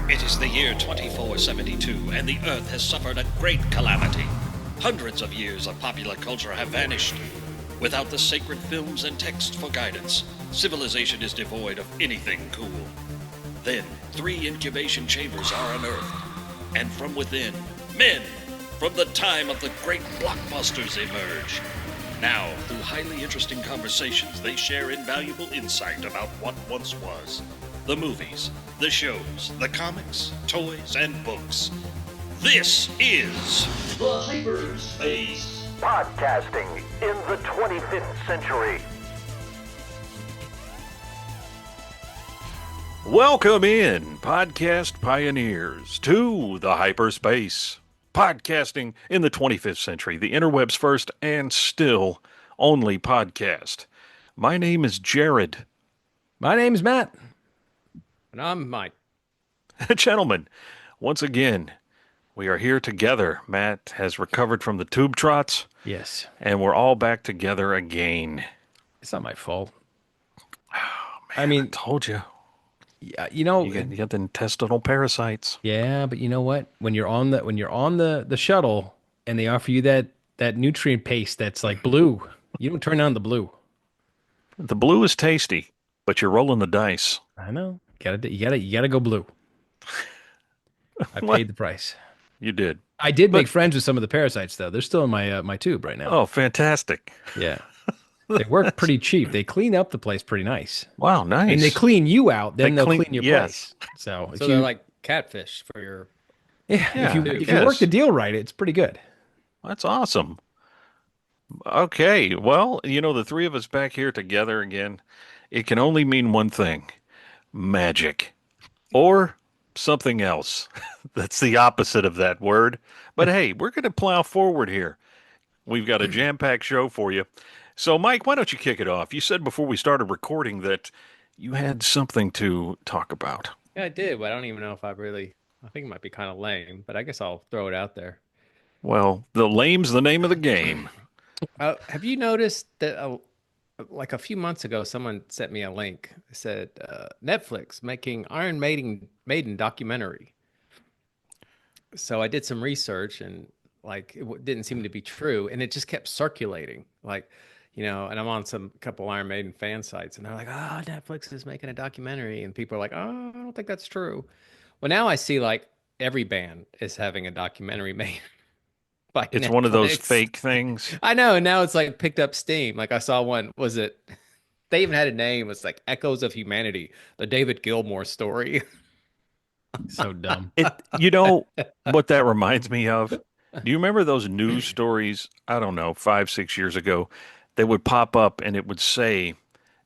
It is the year 2472, and the Earth has suffered a great calamity. Hundreds of years of popular culture have vanished. Without the sacred films and texts for guidance, civilization is devoid of anything cool. Then, 3 incubation chambers are unearthed, and from within, men from the time of the great blockbusters emerge. Now, through highly interesting conversations, they share invaluable insight about what once was. The movies, the shows, the comics, toys, and books. This is The Hyperspace. Podcasting in the 25th century. Welcome in, podcast pioneers, to the hyperspace. Podcasting in the 25th century, the interweb's first and still only podcast. My name is Jared. My name's Matt. And I'm Mike. Gentlemen, once again, we are here together. Matt has recovered from the tube trots. Yes. And we're all back together again. It's not my fault. Oh, man, I mean, I told you. Yeah, You got the intestinal parasites. yeah, but you know what? When you're on the shuttle and they offer you that nutrient paste that's like blue, you don't turn on the blue. The blue is tasty, but you're rolling the dice. I know. You gotta go blue. I What? paid the price. You did. I did make friends with some of the parasites though. They're still in my tube right now. Oh, fantastic. Yeah. They work pretty cheap. They clean up the place pretty nice. Wow, nice. And they clean you out, then They they'll clean- clean your yes. place. So, if So you, they're like catfish for your. yeah, Yeah, if you yes. work the deal right, it's pretty good. That's awesome. Okay, well, the three of us back here together again, it can only mean one thing: magic. Or something else. That's the opposite of that word. But hey, we're going to plow forward here. We've got a jam-packed show for you. So, Mike, why don't you kick it off? You said before we started recording that you had something to talk about. Yeah, I did, but I don't even know if I think it might be kind of lame, but I guess I'll throw it out there. Well, the lame's the name of the game. Have you noticed that like a few months ago, someone sent me a link. It said Netflix making Iron Maiden documentary. So I did some research and like didn't seem to be true, and it just kept circulating. Like, and I'm on some couple Iron Maiden fan sites, and they're like, "Oh, Netflix is making a documentary," and people are like, "Oh, I don't think that's true." Well, now I see like every band is having a documentary made. By It's one of those Netflix. fake things. I know, and now it's like picked up steam. Like I saw one, was it? They even had a name. It's like Echoes of Humanity, the David Gilmour story. So dumb. You know what that reminds me of? Do you remember those news stories, I don't know, 5, 6 years ago, that would pop up and it would say,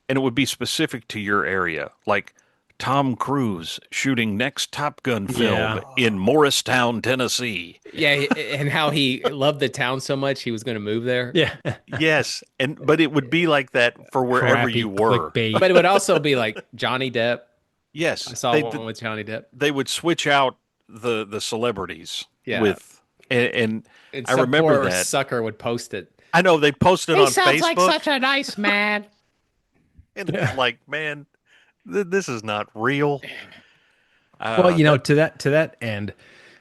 and it would be specific to your area, like Tom Cruise next Top Gun film in Morristown, Tennessee. Yeah, and how he loved the town so much he was going to move there. Yeah. Yes, but it would be like that for wherever Crappy you were. clickbait. But it would also be like Johnny Depp. Yes, I saw one with Johnny Depp. they would switch out the celebrities Yeah. with, and And I some remember poor that. sucker would post it. I know they posted on Facebook. a nice man. And it's like, man, this is not real. Well, to that end,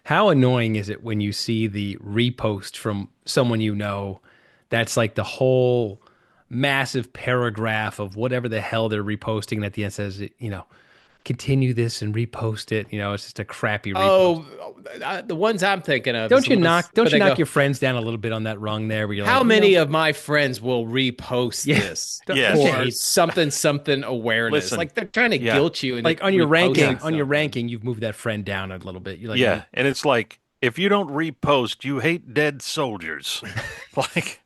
how annoying is it when you see the repost from someone that's like the whole massive paragraph of whatever the hell they're reposting, and at the end says, continue this and repost it. It's just a crappy repost. The ones I'm thinking of. Don't you knock go, your friends down a little bit on that rung there? Where you're How like, many of my friends will repost Yeah. this Yes. for something awareness? Listen, Like they're trying to yeah. guilt you. And like on your reposting ranking, you've moved that friend down a little bit. You're like, Yeah, and it's like, if you don't repost, you hate dead soldiers. Like,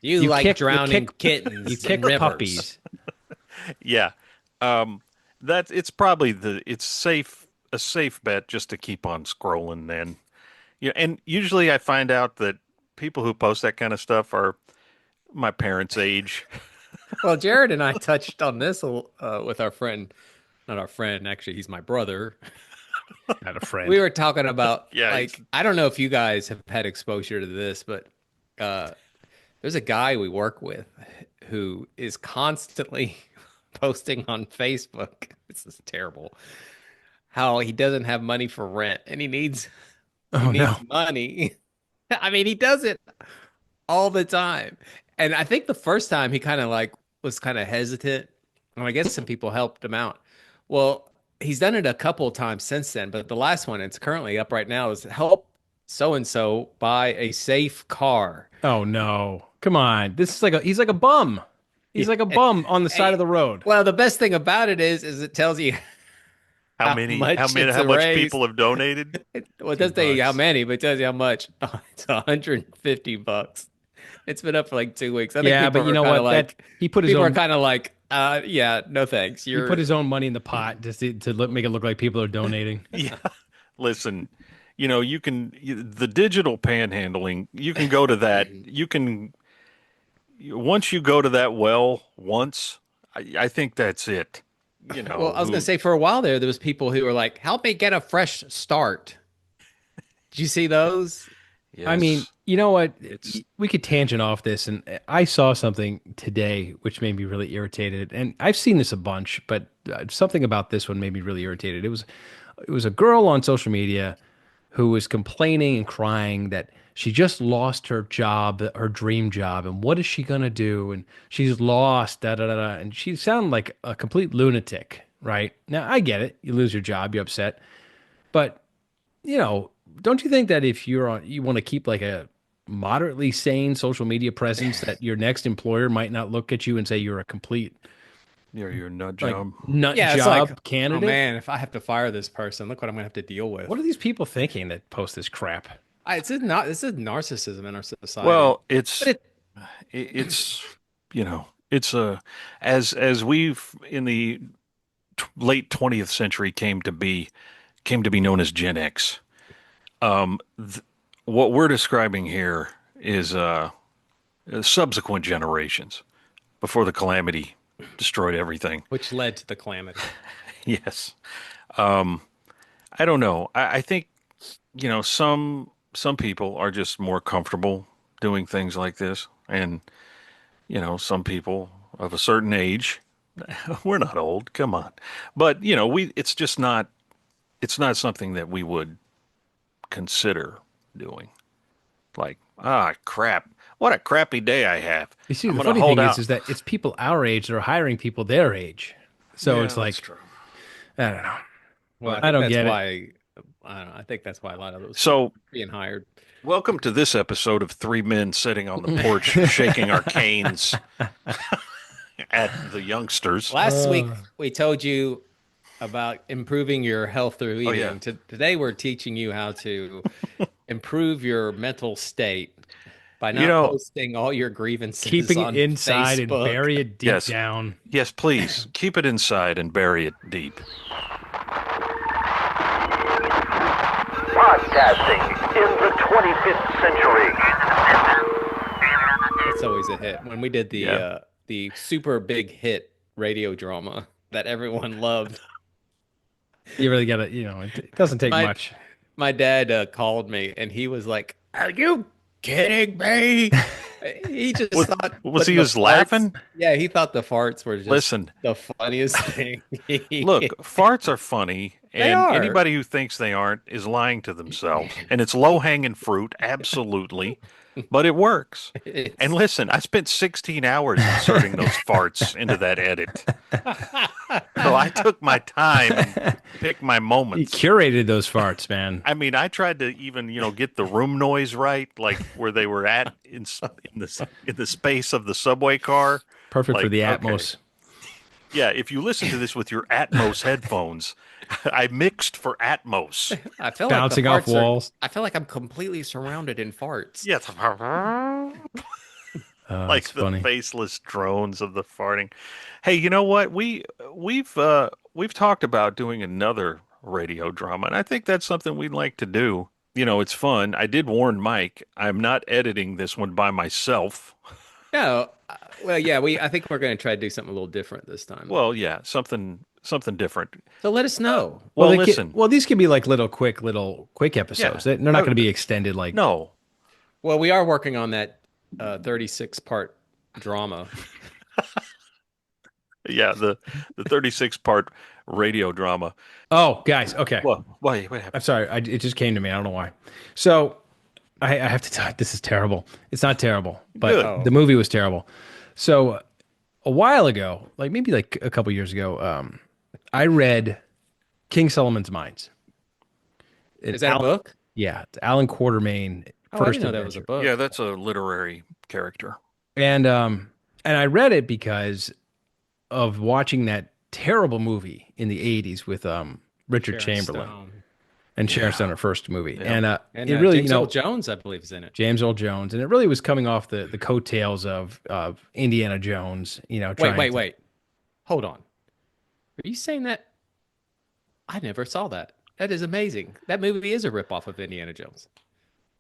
You You like kick- you drowning kick- kittens. you kick in rivers. puppies. yeah, it's probably a safe bet just to keep on scrolling. Then, and usually I find out that people who post that kind of stuff are my parents' age. Well, Jared and I touched on this with our friend. Not our friend, actually, he's my brother. Not a friend. We were talking about, Yeah, like, I don't know if you guys have had exposure to this, but there's a guy we work with who is constantly posting on Facebook. This is terrible. how he doesn't have money for rent and he Oh needs no. money. I mean, he does it all the time. And I think the first time he kind of like was kind of hesitant. And I guess some people helped him out. Well, he's done it a couple of times since then, but the last one, it's currently up right now, is help so and so buy a safe car. Oh no. Come on. This is like he's like a bum. He's like a bum on the side of the road. Well, the best thing about it is it tells you How how many? much it's How much raised. people have donated? Well, it doesn't tell you how $2. many, but it tells you how much. Oh, it's $150. It's been up for like 2 weeks. I think Yeah, people but you are know kind of what? like He put his people are own kind of like, yeah, no thanks. he put his own money in the pot just to make it look like people are donating. Yeah. Listen, the digital panhandling, you can go to that. Once you go to that well once, I think that's it. Well, I was gonna say for a while there was people who were like, "Help me get a fresh start." Did you see those? I mean, Yes. you know what? It's We could tangent off this, and I saw something today which made me really irritated. And I've seen this a bunch, but something about this one made me really irritated. It was a girl on social media who was complaining and crying that she just lost her job, her dream job, and what is she gonna do? And she's lost, da da da da. And she sounded like a complete lunatic, right? Now I get it. You lose your job, you're upset, but don't you think that if you want to keep like a moderately sane social media presence, that your next employer might not look at you and say you're a complete your nut like job. nut Yeah, it's job like, oh candidate? man, if I have to fire this person, look what I'm gonna have to deal with. What are these people thinking that post this crap? This is narcissism in our society. Well, But it's it's as we've in the late 20th century came to be known as Gen X. What we're describing here is subsequent generations before the calamity destroyed everything. which led to the calamity. Yes. I don't know. I think some people are just more comfortable doing things like this, and some people of a certain age, we're not old, come on, but it's not something that we would consider doing. Like, crap, what a crappy day I have. You see, I'm the gonna funny hold thing out. is that it's people our age that are hiring people their age. So Yeah, it's like, that's true. I don't know. Well, I don't that's get it. why, I don't know. I think that's why a lot of those So, people are being hired. welcome to this episode of Three Men Sitting on the Porch Shaking Our Canes at the youngsters. Last week we told you about improving your health through eating. yeah. Today we're teaching you how to improve your mental state by You not know- posting all your grievances Keeping on it inside and Facebook. bury it deep Yes. down. Yes, please keep it inside and bury it deep. Podcasting in the 25th century. It's always a hit. When we did Yeah. the super big hit radio drama that everyone loved, You really got to, it doesn't take My- much. my dad called me and he was like, "Are you kidding me?" He just Was- thought was the he just farts- laughing? Yeah, he thought the farts were just Listen, the funniest thing. look, farts are funny, They and are. anybody who thinks they aren't is lying to themselves. And it's low-hanging fruit, absolutely, but it works. It's- And listen, I spent 16 hours inserting those farts into that edit. So I took my time and picked my You moments. curated those farts, man. I mean, I tried to even, get the room noise right, like where they were at in the space of the subway car. Perfect for Like, the okay. Atmos. Yeah, if you listen to this with your Atmos headphones, I mixed for Atmos. I feel Bouncing like off walls. I feel like I'm completely surrounded in farts. Yes, Oh, like that's the funny. faceless drones of the farting. Hey, you know what? We've talked about doing another radio drama, and I think that's something we'd like to do. It's fun. I did warn Mike, I'm not editing this one by myself. No, well, yeah, I think we're going to try to do something a little different this time. Well, yeah, something different. So let us know. Well, they listen. these can be like little quick episodes. Yeah. They're not going to be extended like. No, Well, we are working on that 36-part drama. yeah, the 36 part radio drama. Oh, guys, okay. What? Wait, what I'm happened? sorry. It just came to me. I don't know why. So I have to tell you, this is terrible. It's not terrible, but Good. the movie was terrible. So a while ago, like maybe like a couple years ago, I read King Solomon's Mines. Is that a book? Yeah, it's Alan Quartermain Oh, I first didn't know that was a adventure. book. Yeah, that's a literary character. And I read it because of watching that terrible movie in the 80s with Richard Sharon Chamberlain Stone. and Sharon Stone, her first movie. Yeah. And it really, James Earl Jones, I believe, is in it. James Earl Jones, and it really was coming off the coattails of Indiana Jones, Wait. Hold on. Are you saying that? I never saw that. That is amazing. That movie is a ripoff of Indiana Jones.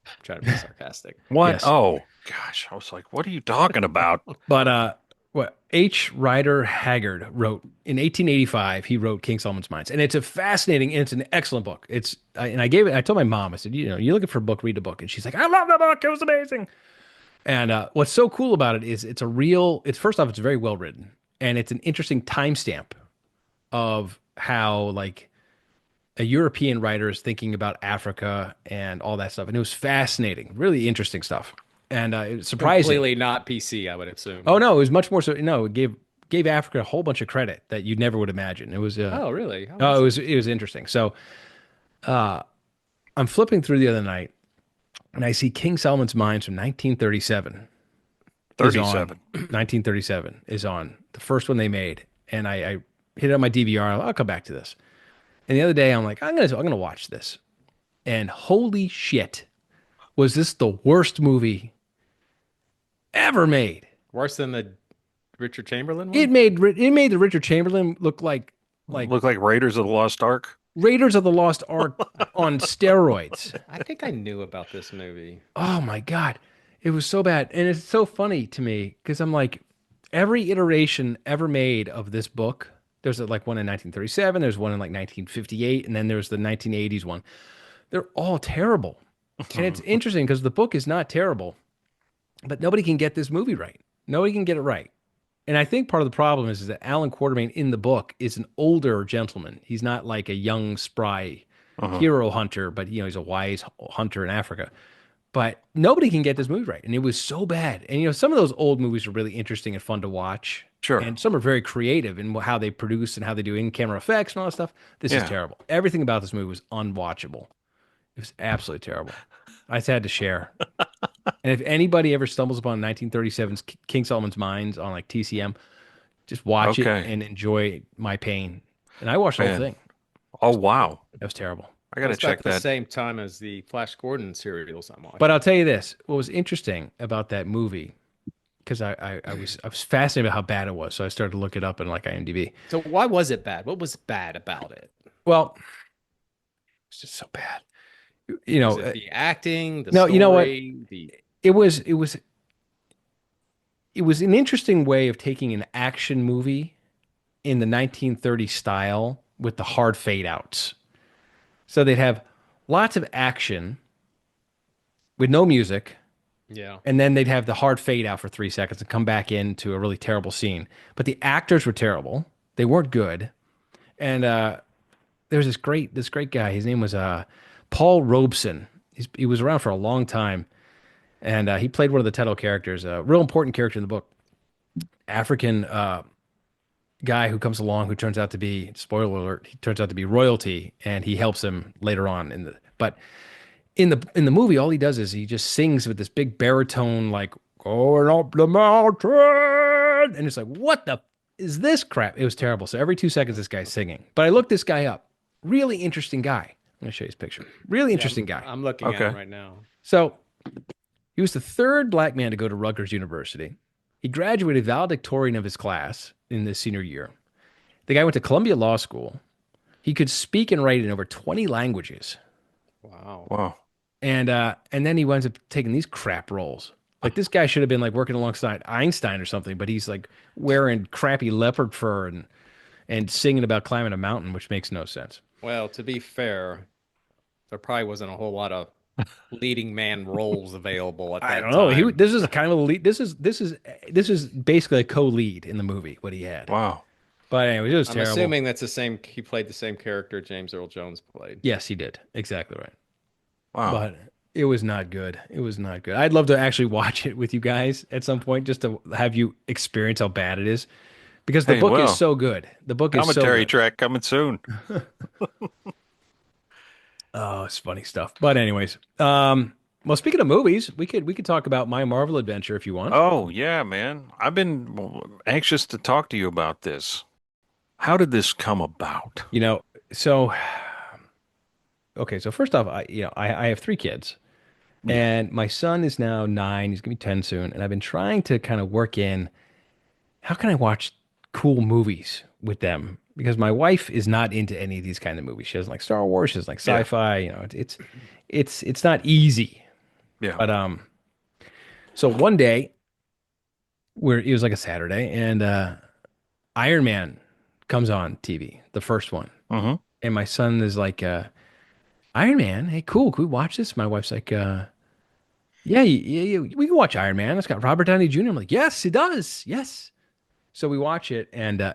I'm trying to be sarcastic. What? Yes. Oh, gosh. I was like, what are you talking about? But what H. Rider Haggard wrote in 1885, he wrote King Solomon's Mines, and it's a fascinating, and it's an excellent book. I told my mom, I said, you're looking for a book, read a book, and she's like, I love the book, it was amazing. And what's so cool about it is it's first off, it's very well written, and it's an interesting timestamp of how like a European writer is thinking about Africa and all that stuff, and it was fascinating, really interesting stuff. And it was surprising. Completely not PC, I would assume. Oh no, it was much more so. No, it gave Africa a whole bunch of credit that you never would imagine. It was. Oh, really? Oh, it was interesting. So, I'm flipping through the other night, and I see King Solomon's Mines from 1937. 37. 1937 is on the first one they made, and I hit it on my DVR. I'll come back to this. And the other day, I'm like, I'm gonna watch this, and holy shit, was this the worst movie ever made? Worse than the Richard Chamberlain one? It made the Richard Chamberlain look like Look like Raiders of the Lost Ark. Raiders of the Lost Ark on steroids. I think I knew about this movie. Oh my God. It was so bad. And it's so funny to me because I'm like, every iteration ever made of this book, there's like one in 1937, there's one in like 1958, and then there's the 1980s one. They're all terrible. And it's interesting because the book is not terrible, but nobody can get this movie right. Nobody can get it right. And I think part of the problem is that Alan Quartermain in the book is an older gentleman. He's not like a young, spry hero hunter, but he's a wise hunter in Africa. But nobody can get this movie right. And it was so bad. And some of those old movies are really interesting and fun to watch. Sure. And some are very creative in how they produce and how they do in-camera effects and all that stuff. This is terrible. Everything about this movie was unwatchable. It was absolutely terrible. I just had to share. And if anybody ever stumbles upon 1937's King Solomon's Mines on like TCM, just watch it and enjoy my pain. And I watched the whole thing. Oh, wow. That was terrible. I got to check At the that. same time as the Flash Gordon serials I'm watching. But I'll tell you this: what was interesting about that movie, because I was fascinated about how bad it was, so I started to look it up in like IMDb. So why was it bad? What was bad about it? Well, it's just so bad. Was it the acting, the story, you know what? It was an interesting way of taking an action movie in the 1930s style with the hard fade outs. So they'd have lots of action with no music. Yeah. And then they'd have the hard fade out for 3 seconds and come back into a really terrible scene. But the actors were terrible. They weren't good. And there's this great guy. His name was Paul Robeson. He was around for a long time. And he played one of the title characters, a real important character in the book. African guy who comes along who turns out to be, spoiler alert, he turns out to be royalty, and he helps him later on. But in the movie, all he does is he just sings with this big baritone, like, going up the mountain. And it's like, what the is this crap? It was terrible. So every 2 seconds, this guy's singing. But I looked this guy up. Really interesting guy. I'm going to show you his picture. Really interesting guy. I'm looking at him right now. So he was the third black man to go to Rutgers University. He graduated valedictorian of his class in his senior year. The guy went to Columbia Law School. He could speak and write in over 20 languages. Wow. And then he winds up taking these crap roles. Like this guy should have been like working alongside Einstein or something, but he's like wearing crappy leopard fur and singing about climbing a mountain, which makes no sense. Well, to be fair, there probably wasn't a whole lot of leading man roles available at that time. I don't know. This is kind of a lead. This is basically a co-lead in the movie. What he had. Wow. But anyways, it was I'm terrible. assuming that's the same. He played the same character James Earl Jones played. Yes, he did. Exactly right. Wow. But it was not good. It was not good. I'd love to actually watch it with you guys at some point, just to have you experience how bad it is, because the book is so good. The book is so Commentary good. track coming soon. Oh, it's funny stuff. But anyways, well, speaking of movies, we could talk about My Marvel Adventure if you want. Oh, yeah, man. I've been anxious to talk to you about this. How did this come about? So okay, so first off, I have 3 kids, and my son is now 9. He's gonna be 10 soon, and I've been trying to kind of work in how can I watch cool movies with them, because my wife is not into any of these kind of movies. She doesn't like Star Wars. She doesn't like sci-fi. It's not easy. Yeah. But so one day, it was like a Saturday, and Iron Man comes on TV, the first one, and my son is like, Iron Man, hey, cool, can we watch this? My wife's like, yeah, we can watch Iron Man. It's got Robert Downey Jr. I'm like, yes, it does, yes. So we watch it, and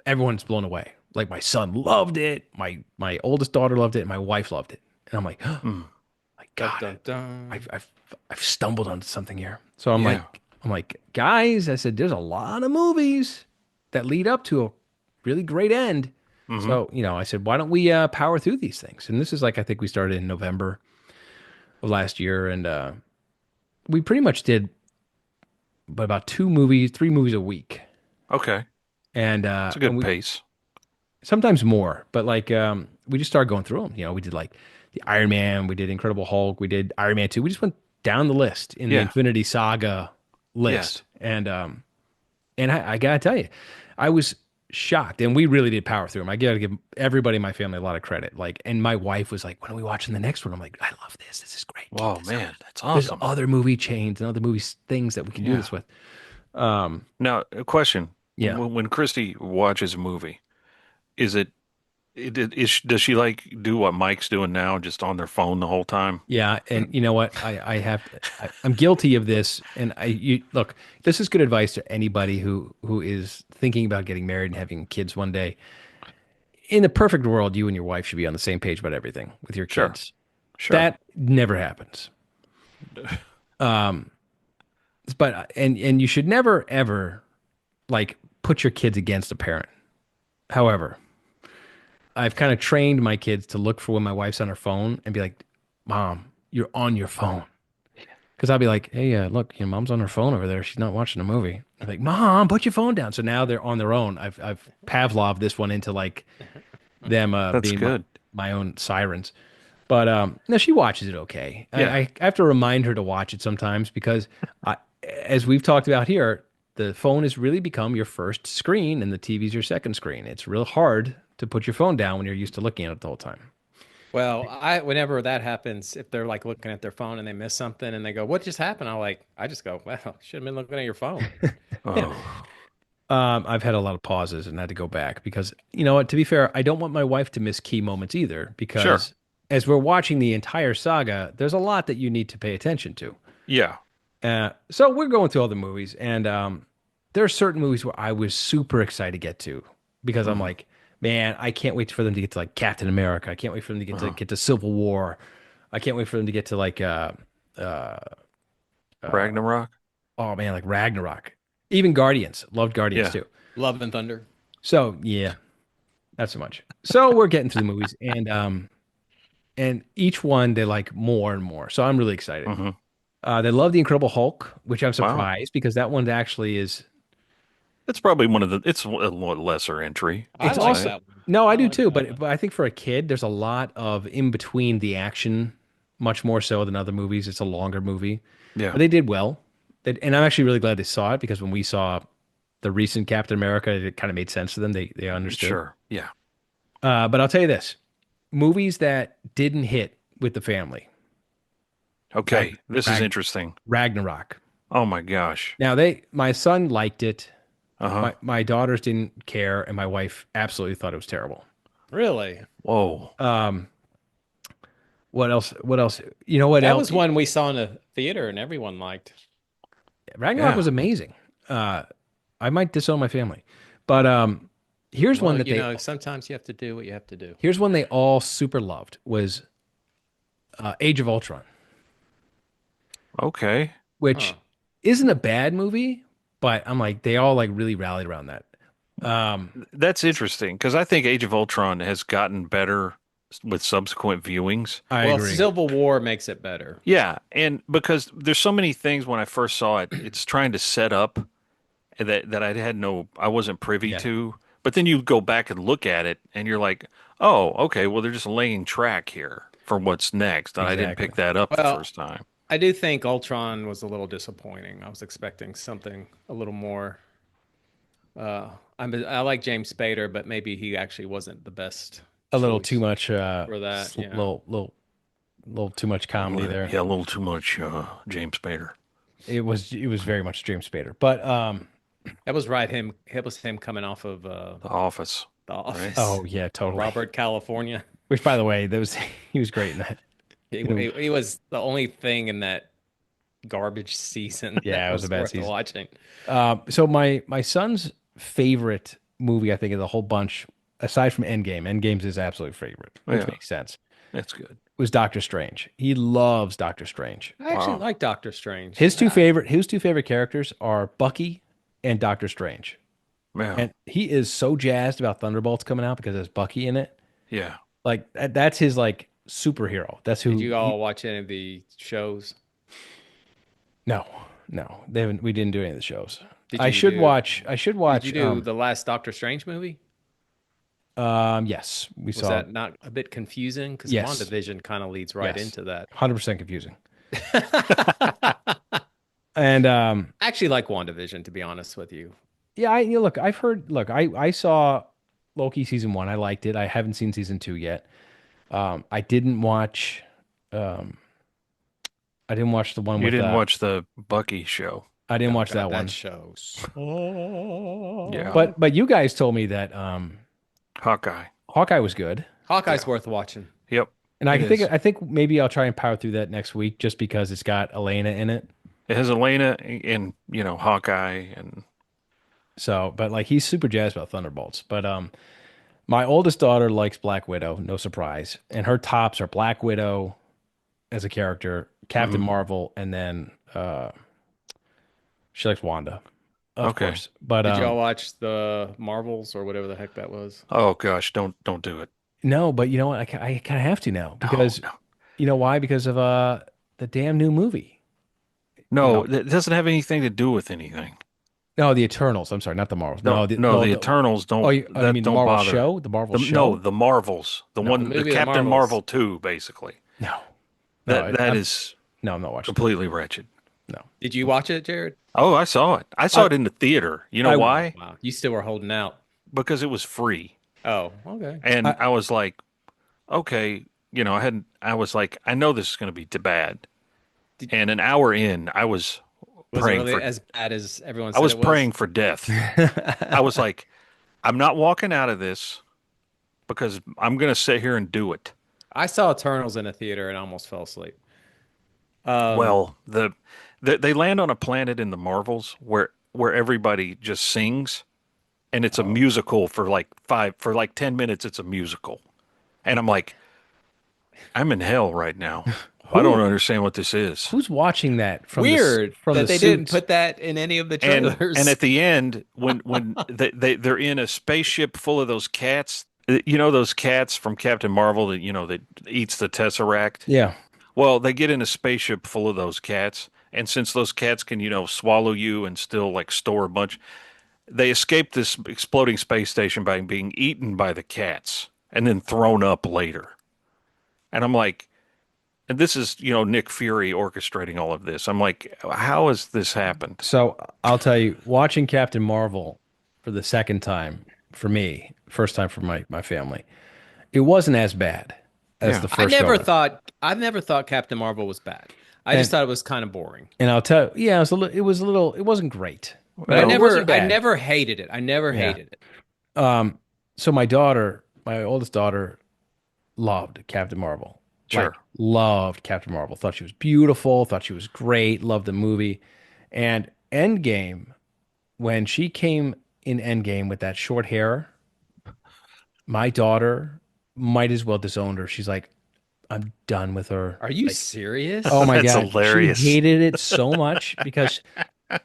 everyone's blown away. Like my son loved it, my oldest daughter loved it, and my wife loved it, and I'm like, oh, my God, Dun, dun, dun. I've stumbled onto something here. So I'm like, guys, I said, there's a lot of movies that lead up to a really great end. So, I said, why don't we power through these things? And this is like, I think we started in November of last year. And we pretty much did about 3 movies a week. Okay. And it's a good pace. Sometimes more, but like we just started going through them. We did like the Iron Man, we did Incredible Hulk, we did Iron Man 2. We just went down the list in the Infinity Saga list. Yes. And I gotta tell you, I was shocked, and we really did power through them. I gotta give everybody in my family a lot of credit. Like, and my wife was like, when are we watching the next one? I'm like, I love this. This is great. Whoa, man, that's awesome. There's other movie chains and other things that we can do this with. Now, a question. Yeah. When Christy watches a movie, does she like do what Mike's doing now, just on their phone the whole time? Yeah, and you know what? I'm guilty of this, and look, this is good advice to anybody who is thinking about getting married and having kids one day. In the perfect world, you and your wife should be on the same page about everything with your kids. Sure. That never happens. But you should never ever like put your kids against a parent. However, I've kind of trained my kids to look for when my wife's on her phone and be like, Mom, you're on your phone. Because I'll be like, hey, look, Mom's on her phone over there. She's not watching a movie. I'm like, Mom, put your phone down. So now they're on their own. I've Pavlov this one into like them being good. My own sirens. But no, she watches it okay. Yeah. I have to remind her to watch it sometimes because as we've talked about here, the phone has really become your first screen and the TV's your second screen. It's real hard to put your phone down when you're used to looking at it the whole time. Well, whenever that happens, if they're like looking at their phone and they miss something and they go, what just happened? I just go, well, should have been looking at your phone. I've had a lot of pauses and had to go back because, you know what, to be fair, I don't want my wife to miss key moments either because as we're watching the entire saga, there's a lot that you need to pay attention to. Yeah. So we're going through all the movies, and there are certain movies where I was super excited to get to because I'm like, man, I can't wait for them to get to like Captain America. I can't wait for them to get to Civil War. I can't wait for them to get to like Ragnarok. Oh man, like Ragnarok. Even Guardians. Loved Guardians too. Love and Thunder. So yeah, not so much. So we're getting through the movies, and each one they like more and more. So I'm really excited. They love the Incredible Hulk, which I'm surprised because that one actually is. It's probably it's a lesser entry. It's also that one. No, I do too, but I think for a kid, there's a lot of in between the action, much more so than other movies. It's a longer movie. Yeah, but they did well, and I'm actually really glad they saw it because when we saw the recent Captain America, it kind of made sense to them. They understood. Sure, yeah. But I'll tell you this: movies that didn't hit with the family. Okay, this is interesting. Ragnarok. Oh my gosh! Now my son liked it. My daughters didn't care, and my wife absolutely thought it was terrible. Really? Whoa. What else? You know what else? That was one we saw in the theater, and everyone liked. Ragnarok was amazing. I might disown my family, but Here's one Well, that you they know, sometimes you have to do what you have to do. here's one they all super loved was Age of Ultron, Okay. which Huh. isn't a bad movie, but I'm like they all like really rallied around that. That's interesting because I think Age of Ultron has gotten better with subsequent viewings. I Well, agree. Civil War makes it better. Yeah, and because there's so many things when I first saw it, it's trying to set up that I wasn't privy Yeah. to. But then you go back and look at it, and you're like, oh, okay, well they're just laying track here for what's next, and I didn't Exactly. pick that up the Well, first time. I do think Ultron was a little disappointing. I was expecting something a little more. I like James Spader, but maybe he actually wasn't the best A little choice too much for that. Yeah. little too much comedy there. Yeah, a little too much James Spader. It was very much James Spader. But That was right. It was him coming off of The Office. The Office. oh yeah, totally. Robert California. Which by the way, that was he was great in that. He was the only thing in that garbage season. Yeah, that it was a bad worth season. watching. So my son's favorite movie, I think, of the whole bunch, aside from Endgame's his absolute favorite, which Yeah. makes sense, That's good. was Doctor Strange. He loves Doctor Strange. I actually Wow. like Doctor Strange. His two favorite characters are Bucky and Doctor Strange. Yeah. And he is so jazzed about Thunderbolts coming out because there's Bucky in it. Yeah. Like that's his like superhero. That's who. Did you all watch any of the shows? No, they haven't. We didn't do any of the shows. Did I you should do- watch. I should watch. Did you do the last Doctor Strange movie? Yes, we Was saw. that not a bit confusing? Because Yes. WandaVision kind of leads right Yes. into that. 100% confusing. And I actually like WandaVision, to be honest with you. yeah, look, I've heard. Look, I saw Loki season 1. I liked it. I haven't seen season 2 yet. I didn't watch. I didn't watch the one You with. didn't watch the Bucky show. I didn't watch God, that one. show. Yeah. But you guys told me that Hawkeye. Hawkeye was good, Hawkeye's worth watching. Yep. and It is. I think maybe I'll try and power through that next week just because it's got Elena in it. It has Elena and, Hawkeye and So, but like he's super jazzed about Thunderbolts. But my oldest daughter likes Black Widow, no surprise, and her tops are Black Widow as a character, Captain Marvel, and then she likes Wanda, of Okay. course. But Did y'all watch the Marvels or whatever the heck that was? oh gosh, don't do it. no, but you know what? I kind of have to now because no. you know why? Because of the damn new movie. No, it doesn't have anything to do with anything. No, the Eternals. I'm sorry, not the Marvels. No, the Eternals don't. Oh, you that mean the don't Marvel bother. show? The Marvel show? No, the Marvels. The No, one, the the movie, The Captain Marvels. Marvel 2, basically. No, That I'm is no, I'm not watching. completely wretched. No, Did you watch it, Jared? Oh, I saw it. I saw it in the theater. You know I- why? Wow, you still were holding out. Because it was free. Oh, okay. And I was like, okay, I was like, I know this is going to be too bad. And an hour in, I was Was it praying really for as bad as everyone said I was it was? praying for death. I was like, I'm not walking out of this because I'm going to sit here and do it. I saw Eternals in a theater and almost fell asleep. Well, they land on a planet in the Marvels where everybody just sings, and it's a musical for like 10 minutes. It's a musical, and I'm like, I'm in hell right now. I don't understand what this is. who's watching that? From Weird from that the they didn't suits? put that in any of the And trailers. and at the end, when they're in a spaceship full of those cats, those cats from Captain Marvel that eats the Tesseract. Yeah. Well, they get in a spaceship full of those cats, and since those cats can, swallow you and still like store a bunch, they escape this exploding space station by being eaten by the cats and then thrown up later. And I'm like, and this is, Nick Fury orchestrating all of this. I'm like, how has this happened? So I'll tell you, watching Captain Marvel for the second time for me, first time for my family, it wasn't as bad as the I first. never go-around. thought Captain Marvel was bad. I just thought it was kind of boring. And I'll tell you, yeah, it was a little. It wasn't great. But Well, I it never wasn't bad. hated it. I never hated it. So my oldest daughter, loved Captain Marvel. Sure. Like, loved Captain Marvel. Thought she was beautiful. Thought she was great. Loved the movie. And Endgame, when she came in Endgame with that short hair, My daughter might as well disown her. She's like, I'm done with her. Are you Like, serious? oh my That's God. hilarious. She hated it so much because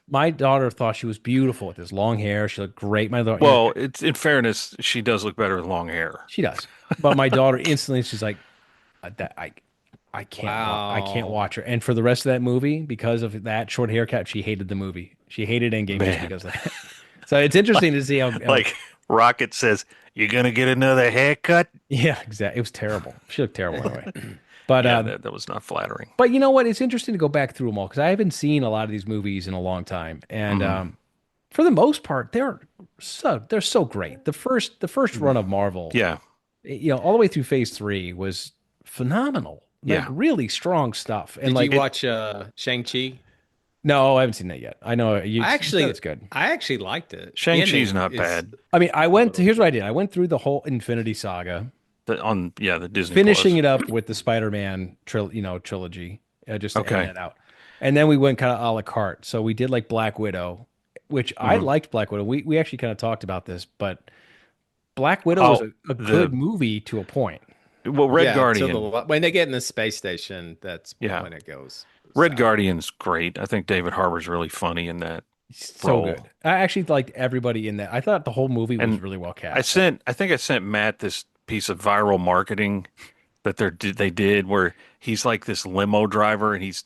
my daughter thought she was beautiful with this long hair. She looked great. My daughter, Well, it's in fairness, she does look better with long hair. she does. But my daughter instantly, she's like, that I can't I can't Wow. watch her. And for the rest of that movie, because of that short haircut, she hated the movie. She hated Endgame just Man. because of that. So it's interesting to see how Like Rocket says, "You gonna get another haircut?" yeah, exactly. It was terrible. She looked terrible anyway. But Yeah, that was not flattering. but you know what? It's interesting to go back through them all because I haven't seen a lot of these movies in a long time, and for the most part, they're so great. The first run of Marvel, Yeah, all the way through Phase 3 was phenomenal. Like Yeah. really strong stuff. And Did like you watch Shang-Chi? no, I haven't seen that yet. I know you said it's good. I actually liked it. The Shang-Chi's ending not is- bad. I mean, here's what I did. I went through the whole Infinity Saga, The Disney finishing Plus. it up with the Spider-Man trilogy, just to Okay. end that out. And then we went kind of a la carte. So we did like Black Widow, which I liked Black Widow. We actually kind of talked about this, but Black Widow was a good movie to a point. Well, Red Yeah, Guardian. till when they get in the space station, that's Yeah. when it goes. Red south. Guardian's great. I think David Harbour's really funny in that. So role. good. I actually liked everybody in that. I thought the whole movie was And really well cast. I think I sent Matt this piece of viral marketing that they did where he's like this limo driver and he's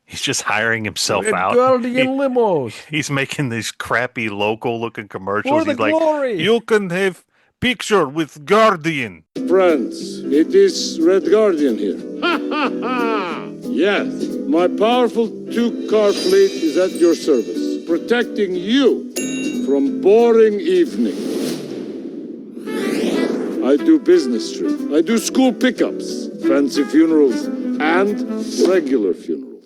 just hiring himself Red out. Guardian limos. He's making these crappy local looking commercials. For the He's like, glory. you can have picture with Guardian. Friends, it is Red Guardian here. Ha ha ha! Yes, my powerful two-car fleet is at your service, protecting you from boring evening. I do business trips. I do school pickups, fancy funerals, and regular funerals.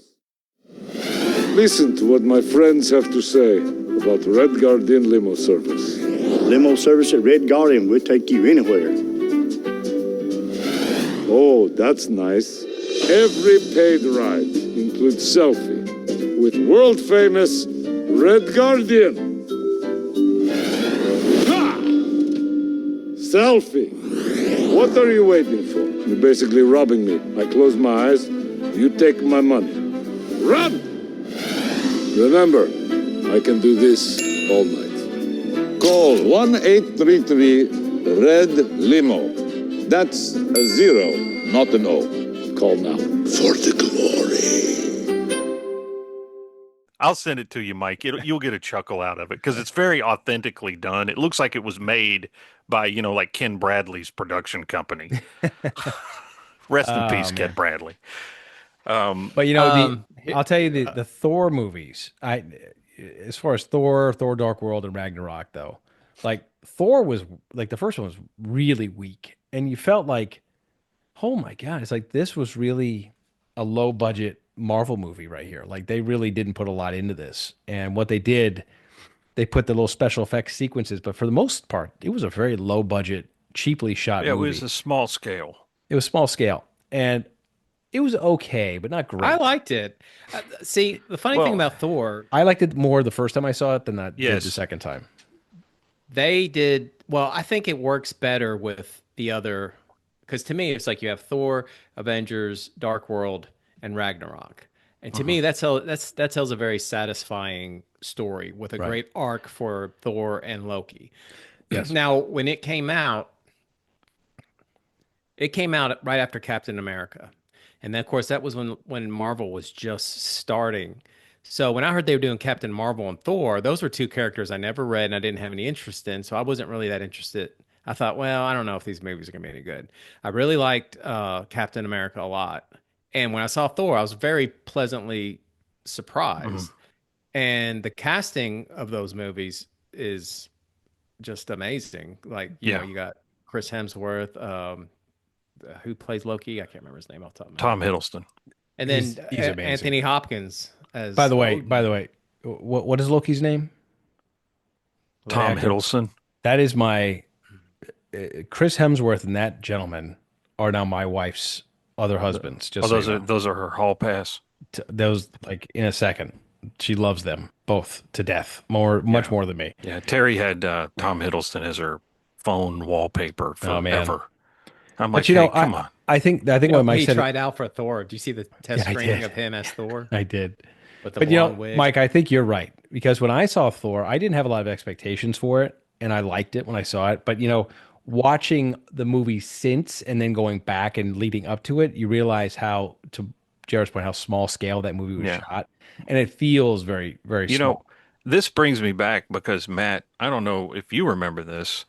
Listen to what my friends have to say about Red Guardian limo service. Limo service at Red Guardian, we'll take you anywhere. Oh, that's nice. Every paid ride includes selfie with world-famous Red Guardian. Ha! Selfie. What are you waiting for? You're basically robbing me. I close my eyes, you take my money. Run! Remember, I can do this all night. Call 1-833 Red Limo. That's a 0, not an O. Call now. For the glory. I'll send it to you, Mike. You'll get a chuckle out of it because it's very authentically done. It looks like it was made by, like Ken Bradley's production company. Rest in peace, Ken Bradley. But I'll tell you the Thor movies. As far as Thor Dark World, and Ragnarok, though, like Thor was like the first one was really weak, and you felt like, oh my God, it's like this was really a low budget Marvel movie right here. Like they really didn't put a lot into this, and what they did, they put the little special effects sequences, but for the most part, it was a very low budget, cheaply shot Yeah, it movie. was a small scale. It was small scale, and it was okay, but not great. I liked it. See, the funny thing about Thor, I liked it more the first time I saw it than I did Yes. the second time. they did well. I think it works better with the other, because to me, it's like you have Thor, Avengers, Dark World, and Ragnarok. And to me, that tells a very satisfying story with a great arc for Thor and Loki. Yes. Now, when it came out right after Captain America. And then, of course, that was when Marvel was just starting. So when I heard they were doing Captain Marvel and Thor, those were two characters I never read and I didn't have any interest in. So I wasn't really that interested. I thought, well, I don't know if these movies are going to be any good. I really liked Captain America a lot. And when I saw Thor, I was very pleasantly surprised. And the casting of those movies is just amazing. Like, you know, you got Chris Hemsworth, who plays Loki. I can't remember his name off the top of my Tom head. Hiddleston. And then He's amazing. Anthony Hopkins as By the way, Odin. what is Loki's name? Tom actor? Hiddleston. That is my Chris Hemsworth and that gentleman are now my wife's other husbands. Just Those are her hall pass. those like in a second. She loves them both to death, much more than me. Yeah, Terry had Tom Hiddleston as her phone wallpaper Oh, man. forever. I'm But like, you know, hey, come on. I think what Mike He said. tried out for Thor. Do you see the test Yeah, I screening did. of him as Thor I did. with the But you know, blonde wig? Mike, I think you're right because when I saw Thor, I didn't have a lot of expectations for it, and I liked it when I saw it. But you know, watching the movie since and then going back and leading up to it, you realize how, to Jared's point, how small scale that movie was Yeah. shot, and it feels very, very You small. know, this brings me back because Matt, I don't know if you remember this.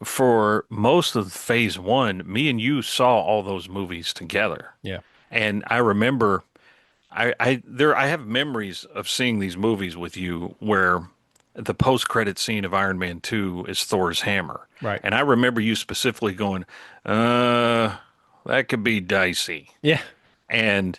For most of phase one, me and you saw all those movies together. Yeah. And I remember I have memories of seeing these movies with you where the post-credit scene of Iron Man 2 is Thor's hammer. Right. And I remember you specifically going, that could be dicey. Yeah. And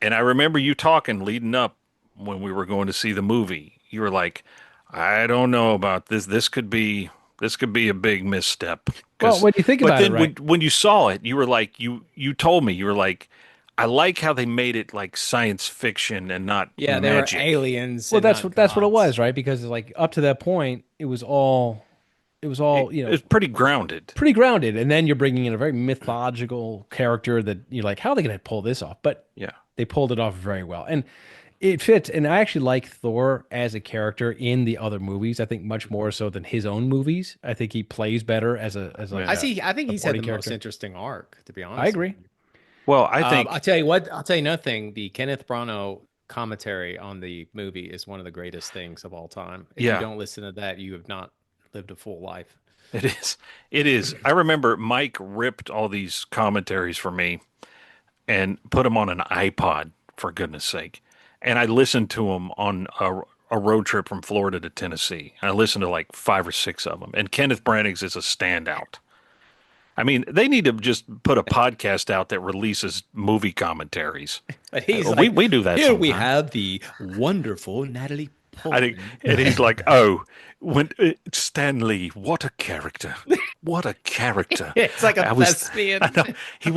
I remember you talking leading up when we were going to see the movie. You were like, I don't know about this. This could be a big misstep. Well, when you think about it, right? when you saw it, you were like, you told me, you were like, I like how they made it like science fiction and not Yeah, they magic. were aliens. Well, and that's not what it gods. was, right? Because like up to that point, it was all you know, It's pretty grounded. pretty grounded, and then you're bringing in a very mythological character that you're like, how are they going to pull this off? But Yeah. they pulled it off very well, and it fits. And I actually like Thor as a character in the other movies. I think much more so than his own movies. I think he plays better as a I think he's had the supporting most character. interesting arc, to be honest. I agree. Well, I think I'll tell you what. I'll tell you another thing. The Kenneth Branagh commentary on the movie is one of the greatest things of all time. If Yeah. you don't listen to that, you have not lived a full life. it is. It is. I remember Mike ripped all these commentaries for me and put them on an iPod, for goodness sake. And I listened to them on a road trip from Florida to Tennessee. I listened to like 5 or 6 of them. And Kenneth Branagh's is a standout. I mean, they need to just put a podcast out that releases movie commentaries. But he's We do that. Here we sometime. have the wonderful Natalie I think, Portman. and he's like, "Oh, when Stan Lee, what a character! What a character!" It's like a I was- thespian. I know. He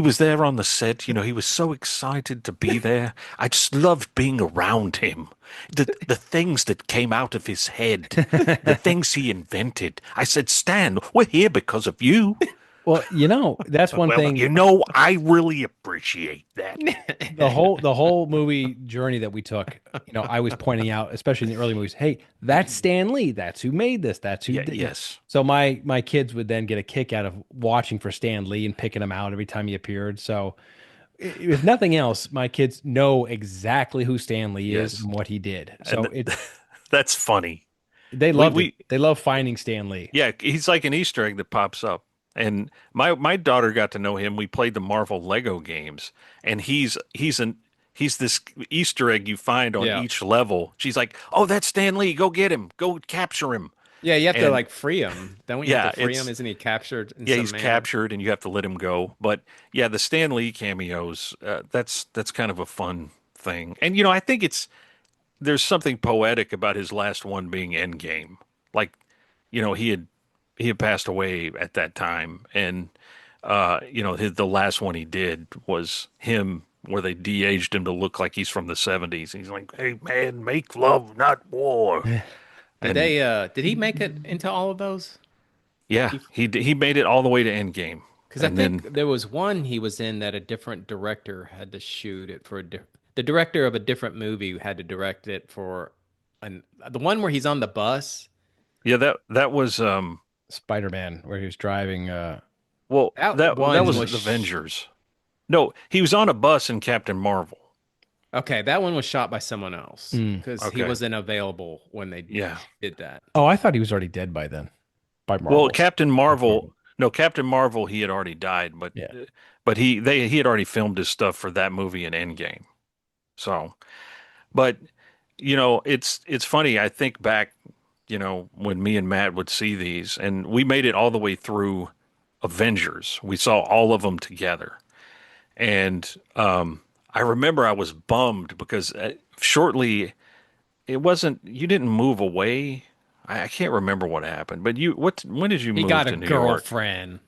was there on the set. You know, he was so excited to be there. I just loved being around him. The things that came out of his head, the things he invented. I said, "Stan, we're here because of you." Well, you know, that's one Well, thing. you know, I really appreciate that. The whole movie journey that we took, you know, I was pointing out, especially in the early movies, hey, that's Stan Lee. That's who made this. That's who Yeah, did it. yes. So my kids would then get a kick out of watching for Stan Lee and picking him out every time he appeared. So if nothing else, my kids know exactly who Stan Lee is Yes. and what he did. So That's funny. they love we- They love finding Stan Lee. Yeah, he's like an Easter egg that pops up. And my daughter got to know him. We played the Marvel Lego games, and he's this Easter egg you find on Yeah. each level. She's like, "Oh, that's Stan Lee. Go get him. Go capture him." Yeah, you have to And- like free him. Don't you Yeah, have to free it's- him? Isn't he captured? in Yeah, some he's manner? captured, and you have to let him go. But yeah, the Stan Lee cameos, that's kind of a fun thing. And you know, I think there's something poetic about his last one being Endgame. Like, you know, he had passed away at that time, and you know, the last one he did was him where they de-aged him to look like he's from the 70s. He's like, "Hey man, make love, not war." Did he make it into all of those? Yeah, he made it all the way to Endgame. Because I And think there was one he was in that a different director had to shoot it for the director of a different movie had to direct it for the one where he's on the bus. Yeah, that was Spider-Man, where he was driving. well, That that one was was the Avengers. No, he was on a bus in Captain Marvel. Okay, that one was shot by someone else because he okay. wasn't available when they Yeah. did that. Oh, I thought he was already dead by then. By Marvel. Well, Captain Marvel. No, Captain Marvel. He had already died, but Yeah. but he had already filmed his stuff for that movie in Endgame. So, but you know, it's funny. I think back, you know, when me and Matt would see these, and we made it all the way through Avengers. We saw all of them together, and I remember I was bummed because shortly, it wasn't. You didn't move away. I can't remember what happened, but when did you He move got to a New York? girlfriend.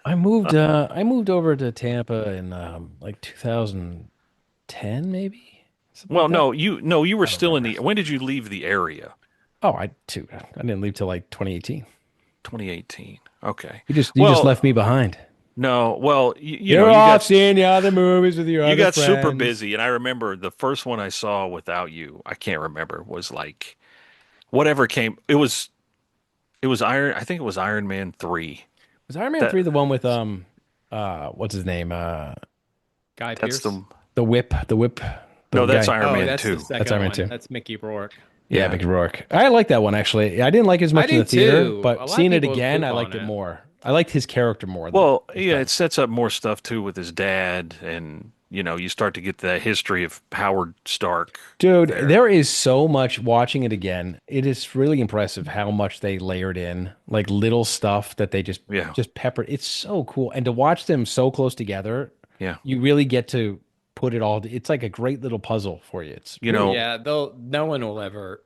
I moved over to Tampa in like 2010 maybe. Something Well, like that. you were still in the. When did you leave the area? Oh, I didn't leave till like 2018. 2018. Okay. You just left me behind. No, well, You're off seeing the other movies with your you other got super friends. busy, and I remember the first one I saw without you. I can't remember, was like whatever came. It was Iron. I think it was Iron Man 3. Was Iron Man That 3 the one with what's his name? Guy that's Pearce. The whip, no, that's guy. Iron Oh, Man that's 2. the second That's Iron Man one. 2. That's Mickey Rourke. Yeah, Mickey Rourke. I like that one actually. I didn't like it as much in the did theater, too. A but lot of seeing it people again, poop I on liked it it. more. I liked his character more. Well, this yeah, time. it sets up more stuff too with his dad, and you start to get the history of Howard Stark Dude, there. there is so much watching it again. It is really impressive how much they layered in, like little stuff that they just Yeah, just peppered. It's so cool. And to watch them so close together, yeah. you really get to put it all. It's like a great little puzzle for you. It's You really, know, Yeah, no one will ever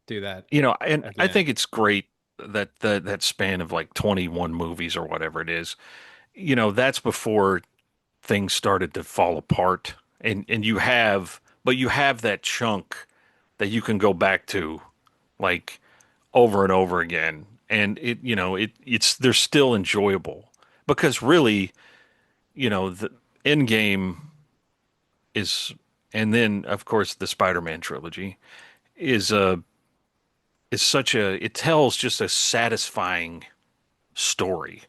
do that and at the I end. think it's great that that span of like 21 movies or whatever it is. That's before things started to fall apart, and you have that chunk that you can go back to like over and over again, and it's they're still enjoyable because really, the end game is, and then of course the Spider-Man trilogy is such a, it tells just a satisfying story,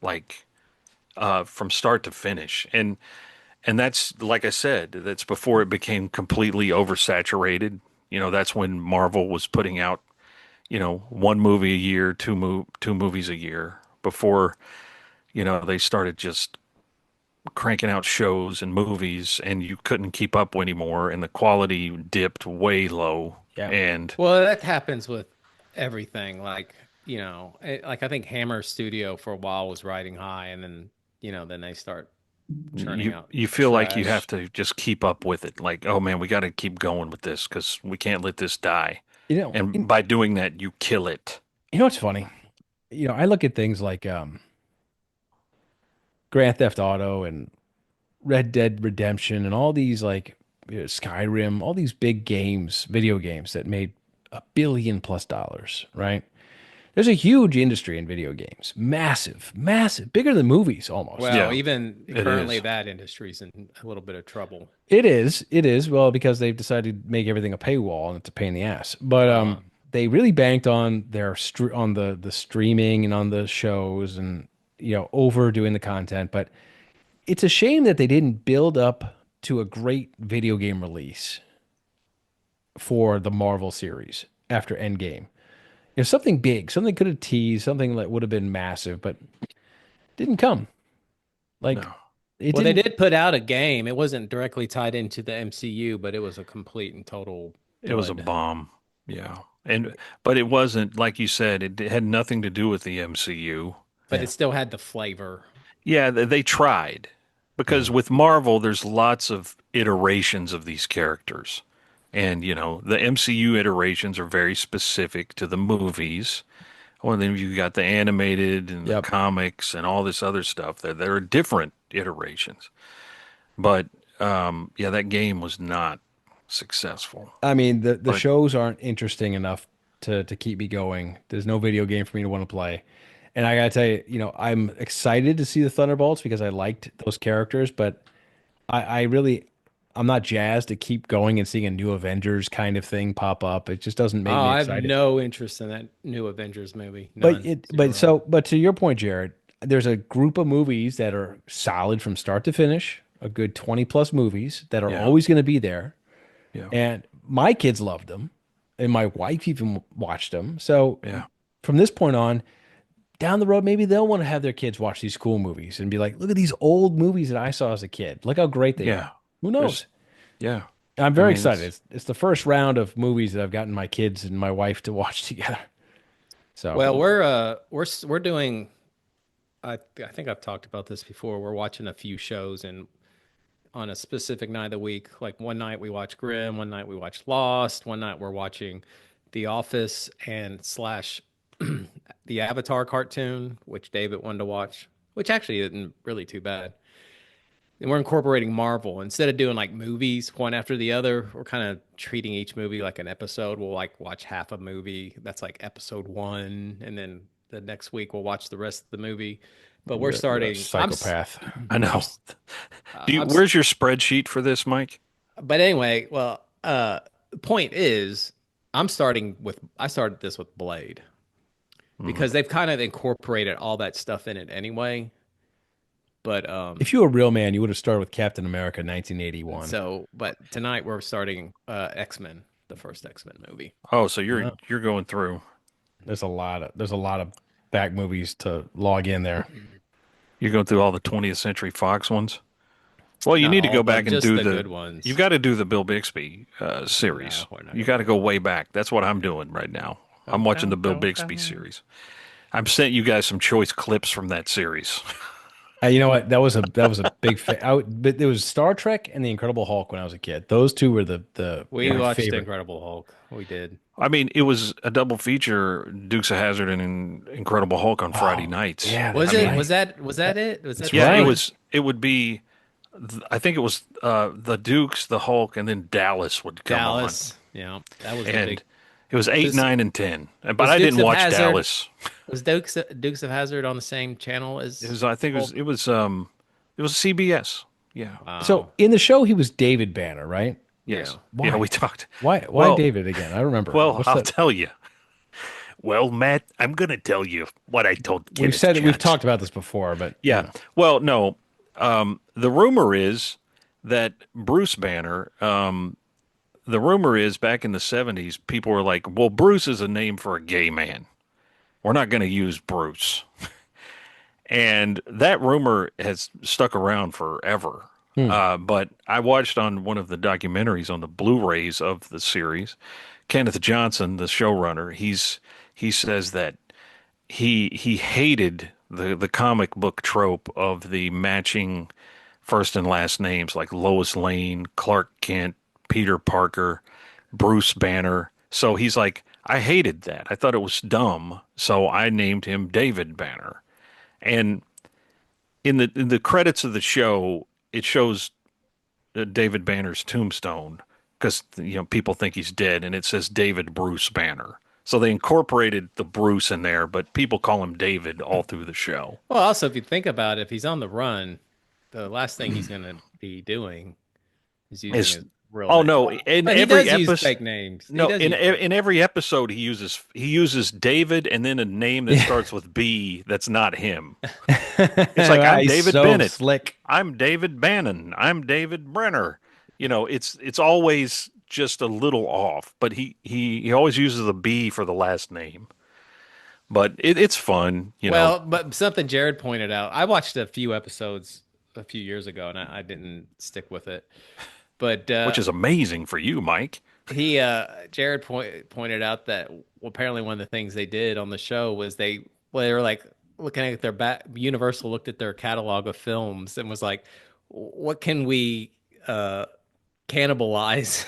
like from start to finish. And that's, like I said, that's before it became completely oversaturated. That's when Marvel was putting out, one movie a year, two movies a year before, they started just cranking out shows and movies, and you couldn't keep up anymore, and the quality dipped way low. yeah. And Well, that happens with everything. Like I think Hammer Studio for a while was riding high, and then they start churning you out you feel like you have trash. to just keep up with it. Like, oh man, we got to keep going with this because we can't let this die. You know, And by doing that, you kill it. you know what's funny? I look at things like Grand Theft Auto and Red Dead Redemption and all these like Skyrim, all these big games, video games that made $1 billion+, right? There's a huge industry in video games, massive, massive, bigger than movies almost. Well, Yeah, even it currently, is. that industry's in a little bit of trouble. It is. Well, because they've decided to make everything a paywall and it's a pain in the ass. But Uh, they really banked on on the streaming and on the shows and overdoing the content. But it's a shame that they didn't build up to a great video game release for the Marvel series after Endgame. Something big, something could have teased, something that would have been massive, but didn't come. Like No, it well, they didn't. did put out a game. It wasn't directly tied into the MCU, but it was a complete and total it was a dud. bomb. Yeah. But it wasn't, like you said, it had nothing to do with the MCU. But Yeah. it still had the flavor. Yeah, they tried because with Marvel, there's lots of iterations of these characters. And, the MCU iterations are very specific to the movies. Well, then you got the animated and the Yep. comics and all this other stuff. There are different iterations. But yeah, that game was not successful. I mean, the But shows aren't interesting enough to keep me going. There's no video game for me to want to play. And I gotta tell you, I'm excited to see the Thunderbolts because I liked those characters, but I really I'm not jazzed to keep going and seeing a new Avengers kind of thing pop up. It just doesn't Oh, make me I have excited. no interest in that new Avengers movie. But None. it but Zero. so but to your point, Jared, there's a group of movies that are solid from start to finish, a good 20 plus movies that are yeah, always going to be there. yeah, And my kids loved them, and my wife even watched them. So yeah, from this point on, down the road, maybe they'll want to have their kids watch these cool movies and be like, look at these old movies that I saw as a kid. Look how great they yeah. are. Who knows? Yeah. I'm I very mean, excited. It's the first round of movies that I've gotten my kids and my wife to watch together. So Well, we're doing. I think I've talked about this before. We're watching a few shows and on a specific night of the week. Like one night we watch Grimm, one night we watch Lost, one night we're watching The Office and slash the Avatar cartoon, which David wanted to watch, which actually isn't really too bad. And we're incorporating Marvel instead of doing like movies one after the other. We're kind of treating each movie like an episode. We'll like watch half a movie that's like episode one, and then the next week we'll watch the rest of the movie. But we're starting. Psychopath. I know. Where's your spreadsheet for this, Mike? But anyway, well, point is, I started this with Blade because they've kind of incorporated all that stuff in it anyway. But if you were a real man, you would have started with Captain America 1981. So, but tonight we're starting X-Men, the first X-Men movie. Oh, so you're going through. There's a lot of back movies to log in there. You're going through all the 20th Century Fox ones. Well, you need to go back and do the good ones. You've got to do the Bill Bixby series. You got to go way back. That's what I'm doing right now. I'm watching the Bill Bixby series. I've sent you guys some choice clips from that series. You know what? That was a big but there was Star Trek and the Incredible Hulk when I was a kid. Those two were we watched favorite. the Incredible Hulk. We did. I mean, it was a double feature: Dukes of Hazzard and Incredible Hulk on Friday nights. Yeah, was it? Was that it? Was that? Yeah, right. It would be. I think it was the Dukes, the Hulk, and then Dallas would come on. Yeah, that was and big. It was 8, 9, and 10. But I didn't watch Dallas. Was Dukes of Hazzard on the same channel as? I think it was CBS. Yeah. Wow. So in the show, he was David Banner, right? Yes. Why? Yeah, we talked. Why David again? I remember. Well, I'll tell you. Well, Matt, I'm going to tell you what I told Kenneth we've talked about this before, but yeah. You know. Well, no. The rumor is that Bruce Banner. The rumor is back in the 70s, people were like, "Well, Bruce is a name for a gay man. We're not going to use Bruce." And that rumor has stuck around forever. But I watched on one of the documentaries on the Blu-rays of the series, Kenneth Johnson, the showrunner, he says that he hated the comic book trope of the matching first and last names like Lois Lane, Clark Kent, Peter Parker, Bruce Banner. So he's like, I hated that. I thought it was dumb. So I named him David Banner. And in the credits of the show, it shows David Banner's tombstone because people think he's dead, and it says David Bruce Banner. So they incorporated the Bruce in there, but people call him David all through the show. Well, also, if you think about it, if he's on the run, the last thing he's going to be doing is using his real name. No! In but every he does episode, use fake names. No, in every episode he uses David and then a name that starts with B. That's not him. It's like I'm David Bennett. Slick. I'm David Bannon. I'm David Brenner. It's always just a little off, but he always uses a B for the last name. But it's fun, Well, but something Jared pointed out. I watched a few episodes a few years ago, and I didn't stick with it. But which is amazing for you, Mike. Jared pointed out that apparently one of the things they did on the show was they were like looking at their back. Universal looked at their catalog of films and was like, "What can we cannibalize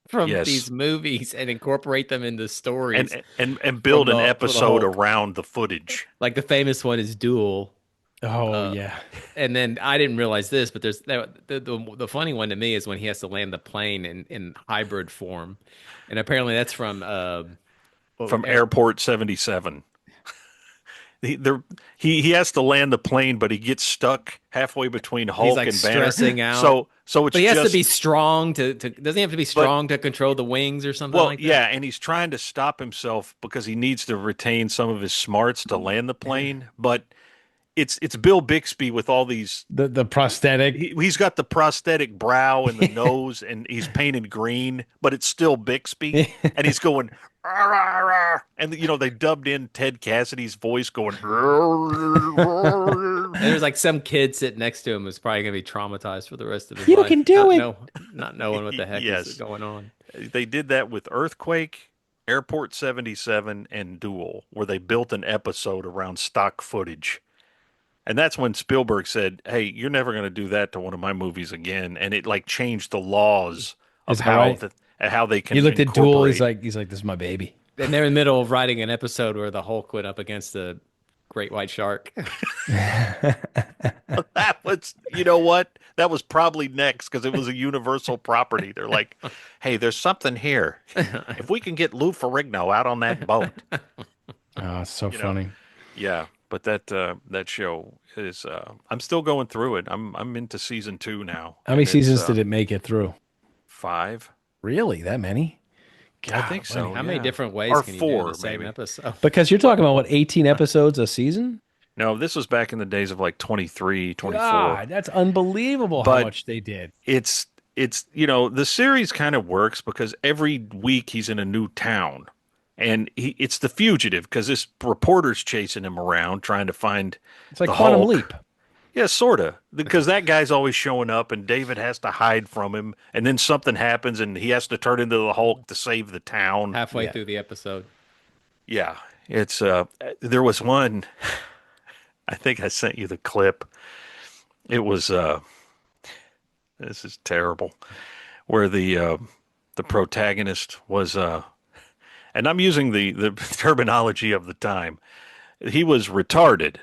from these movies and incorporate them into stories and build an episode around the footage?" Like the famous one is Duel. Oh yeah, and then I didn't realize this, but there's the funny one to me is when he has to land the plane in hybrid form, and apparently that's from Airport 77. He has to land the plane, but he gets stuck halfway between Hulk and Banner. Stressing out. So it's but he has to be strong to doesn't he have to be strong to control the wings or something like that? Yeah, and he's trying to stop himself because he needs to retain some of his smarts to land the plane, but it's Bill Bixby with all these the prosthetic. He's got the prosthetic brow and the nose, and he's painted green, but it's still Bixby, and he's going. Rah, rah, rah. And they dubbed in Ted Cassidy's voice going. There's like some kid sitting next to him who's probably gonna be traumatized for the rest of his life. You can do it. Not knowing what the heck is going on. They did that with Earthquake, Airport 77, and Duel, where they built an episode around stock footage. And that's when Spielberg said, "Hey, you're never going to do that to one of my movies again." And it changed the laws of how they can. He looked at Duel. He's like, "This is my baby." And they're in the middle of writing an episode where the Hulk went up against the great white shark. That was, what? That was probably next because it was a Universal property. They're like, "Hey, there's something here. If we can get Lou Ferrigno out on that boat." Oh, it's so funny. Yeah, but that show is I'm still going through it. I'm into season 2 now, How many and it's seasons did it make it through? 5. Really? That many? I think Golly. so. How many Yeah. different ways Or can you do 4 the same maybe. episode? Because you're talking about what, 18 episodes a season? No, this was back in the days of like 23, 24. God, that's unbelievable how But much they did. it's the series kind of works because every week he's in a new town, and it's the fugitive because this reporter's chasing him around trying to find It's like the Quantum Hulk. Leap. Yeah, sort of, because that guy's always showing up and David has to hide from him, and then something happens and he has to turn into the Hulk to save the town. Halfway Yeah. through the episode. Yeah, it's there was one, I think I sent you the clip. It was this is terrible, where the protagonist was and I'm using the terminology of the time. He was retarded.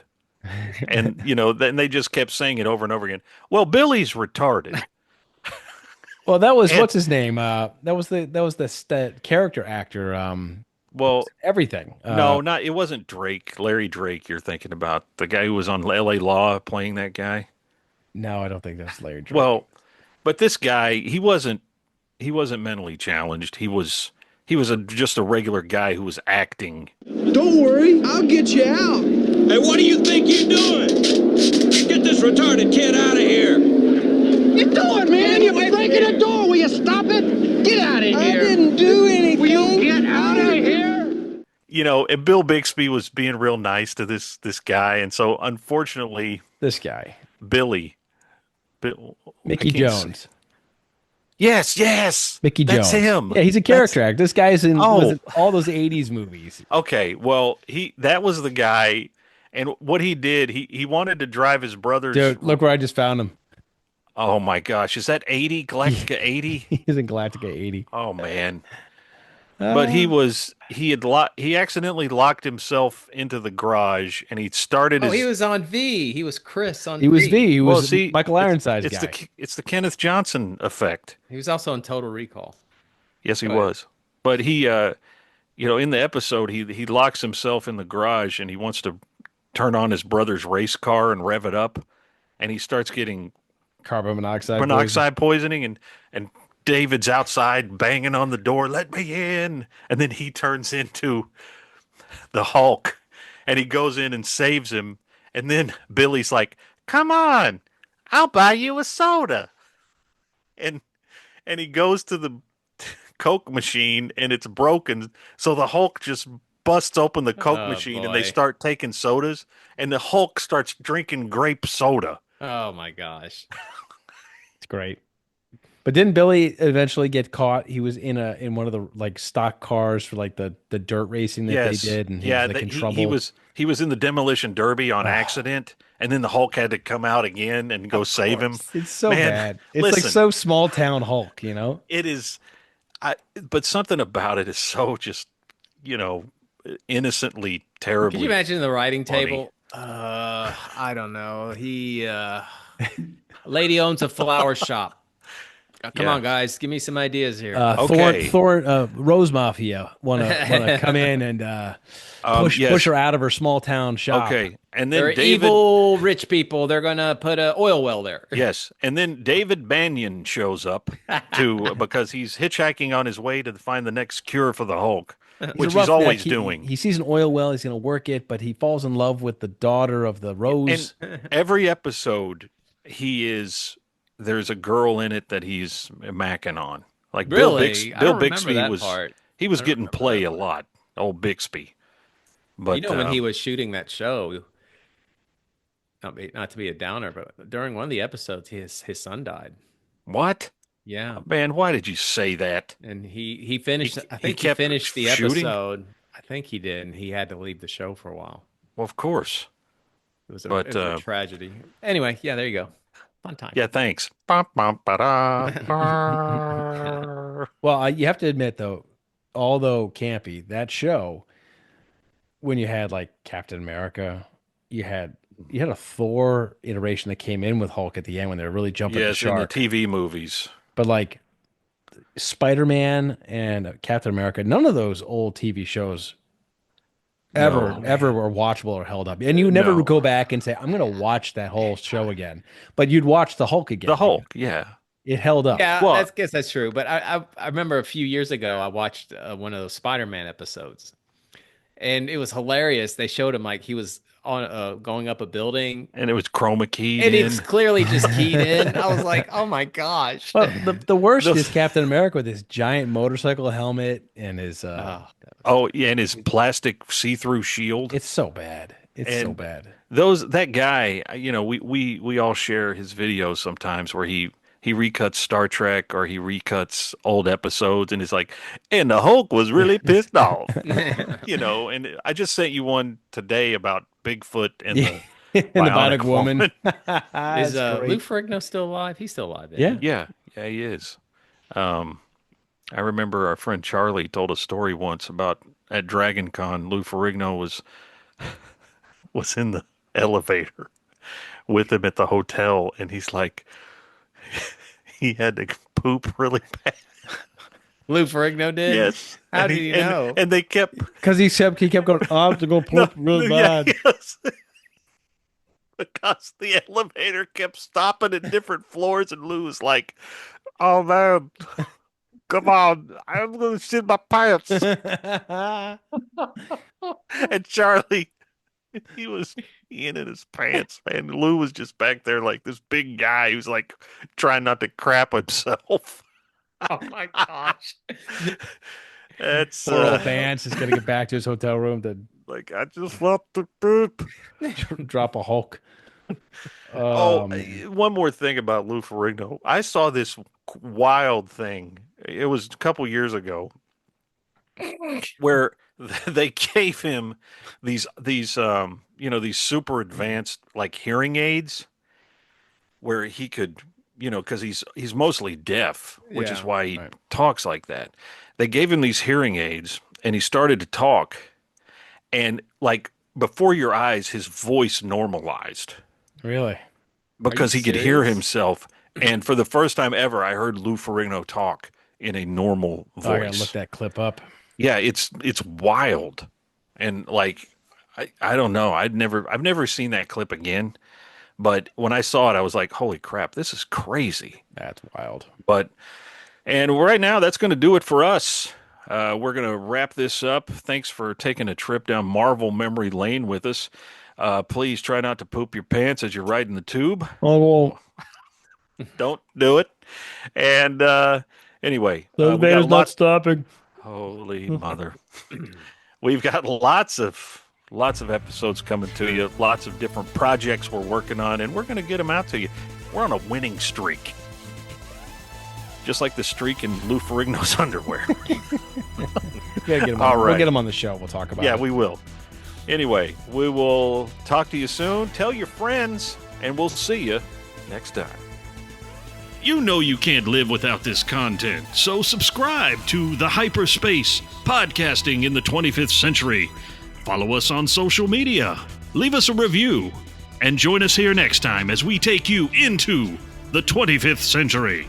And then they just kept saying it over and over again. Well, Billy's retarded. Well, that was And- what's his name? That was the character actor. Well, Everything. no, not it wasn't Drake, Larry Drake. You're thinking about the guy who was on L.A. Law playing that guy. No, I don't think that's Larry Drake. Well, but this guy, he wasn't mentally challenged. He was just a regular guy who was acting. Don't worry, I'll get you out. Hey, what do you think you're doing? Get this retarded kid out of here. You doing, man? You're breaking the door. Will you stop it? Get out of here. I didn't do anything. Will you get out of here? And Bill Bixby was being real nice to this guy, and so unfortunately, this guy, Billy, Mickey I can't say- Jones. Yes, Mickey that's Jones. him. Yeah, he's a character actor. This guy's was Oh. in all those 80s movies. Okay, well, that was the guy, and what he did, he wanted to drive his brother's. Dude, look where I just found him. Oh my gosh, is that 80 Galactica 80? He's in Galactica 80. Oh man. But he accidentally locked himself into the garage, and he started Oh, his. he was on V. He was Chris on He was V. He was Well, see, Michael Ironside's it's guy. it's the Kenneth Johnson effect. He was also on Total Recall. Yes, he Go ahead. was. But he, in the episode, he locks himself in the garage, and he wants to turn on his brother's race car and rev it up, and he starts getting Carbon monoxide. monoxide poisoning, and David's outside banging on the door, let me in. And then he turns into the Hulk, and he goes in and saves him. And then Billy's like, come on, I'll buy you a soda. And he goes to the Coke machine, and it's broken. So the Hulk just busts open the Coke Oh, machine, and they boy. start taking sodas, and the Hulk starts drinking grape soda. Oh my gosh. It's great. But didn't Billy eventually get caught? He was in one of the like stock cars for like the dirt racing that Yes. they did, and he yeah, was like in he, trouble. he was in the demolition derby on accident, and then the Hulk had to come out again and go save him. It's so Man, bad. It's like listen. so small town Hulk, It is, but something about it is so just, innocently terribly. Can you imagine the writing funny. table? I don't know. He lady owns a flower shop. Come Yeah. on, guys, give me some ideas here. Okay. Thor, Rose Mafia wanna come in and Yes. push her out of her small town shop. Okay, and then They're David. evil rich people. They're gonna put an oil well there. Yes, and then David Banyan shows up because he's hitchhiking on his way to find the next cure for the Hulk, which a he's roughneck. always He- doing. He sees an oil well. He's going to work it, but he falls in love with the daughter of the Rose. And every episode, there's a girl in it that he's macking on. Like Really? I Bill don't remember Bixby that was part. he was I don't getting remember play that a lot. Old Bixby, but when he was shooting that show, not to be a downer, but during one of the episodes, his son died. what Yeah, man? Why did you say that? and he finished. I he think he kept finished the shooting? episode. I think he did, and he had to leave the show for a while. Well, of course. It was But, it was a tragedy. Anyway, yeah, there you go. Fun time. Yeah, thanks. Bum, bum, ba-da. Well, you have to admit, though, although campy, that show, when you had like Captain America, you had a Thor iteration that came in with Hulk at the end when they were really jumping the Yes, in the shark. TV movies. But like Spider-Man and Captain America, none of those old TV shows ever No. were watchable or held up. And you never No. would go back and say, I'm going to watch that whole show again. But you'd watch the Hulk again. The Hulk, yeah. It held up. Yeah, Well- I guess that's true. But I remember a few years ago, I watched one of those Spider-Man episodes, and it was hilarious. They showed him like he was on going up a building, And it was chroma keyed and he in. was clearly just keyed in. I was like, oh my gosh. But the worst is Captain America with his giant motorcycle helmet and his Oh, yeah, and his plastic see-through shield. it's so bad. It's so And bad. That guy, we all share his videos sometimes where he recuts Star Trek or he recuts old episodes, and it's like, and the Hulk was really pissed off, And I just sent you one today about Bigfoot and the And the Bionic Woman. Is That's great. Lou Ferrigno still alive? He's still alive. Yeah. Yeah, he is. I remember our friend Charlie told a story once about at Dragon Con, Lou Ferrigno was in the elevator with him at the hotel, and he's like, he had to poop really bad. Lou Ferrigno did? Yes. How And did he- you know? And they kept Because he kept going, I have to go poop really bad. yes. Because the elevator kept stopping at different floors, and Lou was like, "Oh man, come on, I'm gonna shit my pants." And Charlie, he was peeing in his pants, man. Lou was just back there like this big guy who's like trying not to crap himself. Oh my gosh. It's Poor old Vance is going to get back to his hotel room to like, I just want to poop. drop a Hulk. One more thing about Lou Ferrigno. I saw this wild thing. It was a couple years ago where they gave him these super advanced like hearing aids where he could, because he's mostly deaf, which is Yeah, why he talks like that. They gave him these hearing aids and he started to talk, and like before your eyes his voice normalized. Really? Because you he could hear serious? himself. And for the first time ever, I heard Lou Ferrigno talk in a normal Oh, I got to voice. look that clip up. Yeah, it's wild. And like, I don't know. I've never seen that clip again. But when I saw it, I was like, holy crap, this is crazy. That's wild. And right now, that's going to do it for us. We're going to wrap this up. Thanks for taking a trip down Marvel memory lane with us. Please try not to poop your pants as you're riding the tube. Oh, well, Don't do it. And anyway, the we got elevator's not lots. stopping. Holy mother! We've got lots of episodes coming to you. Lots of different projects we're working on, and we're going to get them out to you. We're on a winning streak, just like the streak in Lou Ferrigno's underwear. We gotta get him All on. right. We'll get him on the show. We'll talk about Yeah, it. we will. Anyway, we will talk to you soon. Tell your friends, and we'll see you next time. You know you can't live without this content, so subscribe to The Hyperspace, podcasting in the 25th century. Follow us on social media, leave us a review, and join us here next time as we take you into the 25th century.